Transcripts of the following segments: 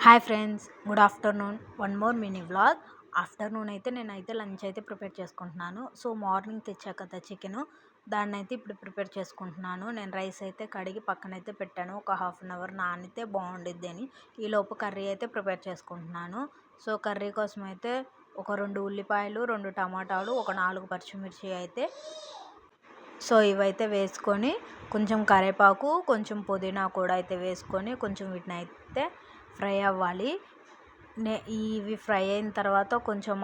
Hi friends, good afternoon. One more mini vlog. Afternoon అయితే నేనైతే lunch అయితే prepare చేసుకుంటున్నాను. సో మార్నింగ్ తెచ్చా కదా చికెను, దాన్ని అయితే ఇప్పుడు ప్రిపేర్ చేసుకుంటున్నాను. నేను రైస్ అయితే కడిగి పక్కనైతే పెట్టాను. ఒక హాఫ్ అన్ అవర్ నానితే బాగుండిద్ది అని. ఈలోపు కర్రీ అయితే ప్రిపేర్ చేసుకుంటున్నాను. సో కర్రీ కోసం అయితే ఒక 2 ఉల్లిపాయలు, 2 టమాటాలు, ఒక 4 పచ్చిమిర్చి అయితే ఇవైతే వేసుకొని, కొంచెం కరివేపాకు, కొంచెం పుదీనా కూడా అయితే వేసుకొని కొంచెం వీటిని అయితే ఫ్రై అవ్వాలి. ఇవి ఫ్రై అయిన తర్వాత కొంచెం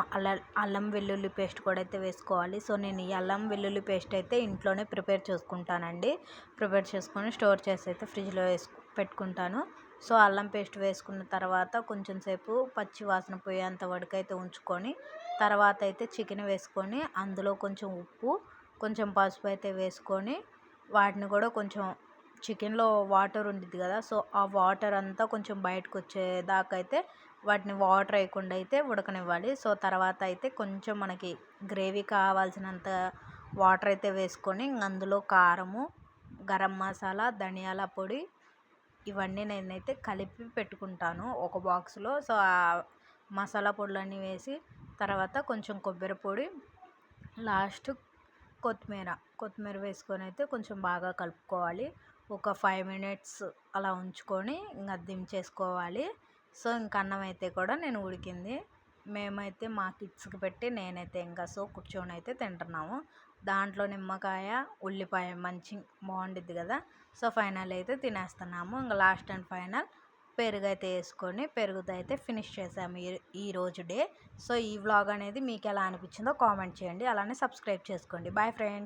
అల్లం వెల్లుల్లి పేస్ట్ కూడా అయితే వేసుకోవాలి. సో నేను ఈ అల్లం వెల్లుల్లి పేస్ట్ అయితే ఇంట్లోనే ప్రిపేర్ చేసుకుంటానండి. ప్రిపేర్ చేసుకొని స్టోర్ చేసి అయితే ఫ్రిడ్జ్లో పెట్టుకుంటాను. సో అల్లం పేస్ట్ వేసుకున్న తర్వాత కొంచెం సేపు పచ్చి వాసన పోయేంత వరకు అయితే ఉంచుకొని, తర్వాత అయితే చికెన్ వేసుకొని, అందులో కొంచెం ఉప్పు, కొంచెం పసుపు అయితే వేసుకొని, వాటిని కూడా కొంచెం చికెన్లో వాటర్ ఉండిద్ది కదా, సో ఆ వాటర్ అంతా కొంచెం బయటకు వచ్చేదాకా అయితే వాటిని వాటర్ వేయకుండా అయితే ఉడకనివ్వాలి. సో తర్వాత అయితే కొంచెం మనకి గ్రేవీ కావాల్సినంత వాటర్ అయితే వేసుకొని, అందులో కారము, గరం మసాలా, ధనియాల పొడి, ఇవన్నీ నేనైతే కలిపి పెట్టుకుంటాను ఒక బాక్స్లో. సో ఆ మసాలా పొడులన్నీ వేసి, తర్వాత కొంచెం కొబ్బరి పొడి, లాస్ట్ కొత్తిమీర వేసుకొని అయితే కొంచెం బాగా కలుపుకోవాలి. ఒక 5 మినిట్స్ అలా ఉంచుకొని ఇంకా దించేసుకోవాలి. సో ఇంక అన్నం అయితే కూడా నేను ఉడికింది. మేమైతే మా కిడ్స్కి పెట్టి నేనైతే ఇంకా కూర్చొని అయితే తింటున్నాము. దాంట్లో నిమ్మకాయ, ఉల్లిపాయ మంచి బాగుండిద్ది కదా. సో ఫైనల్ అయితే తినేస్తున్నాము. ఇంకా లాస్ట్ అండ్ ఫైనల్ పెరుగు అయితే వేసుకొని, పెరుగుతో అయితే ఫినిష్ చేసాము ఈరోజు డే. సో ఈ వ్లాగ్ అనేది మీకు ఎలా అనిపించిందో కామెంట్ చేయండి. అలానే సబ్స్క్రైబ్ చేసుకోండి. Bye friends.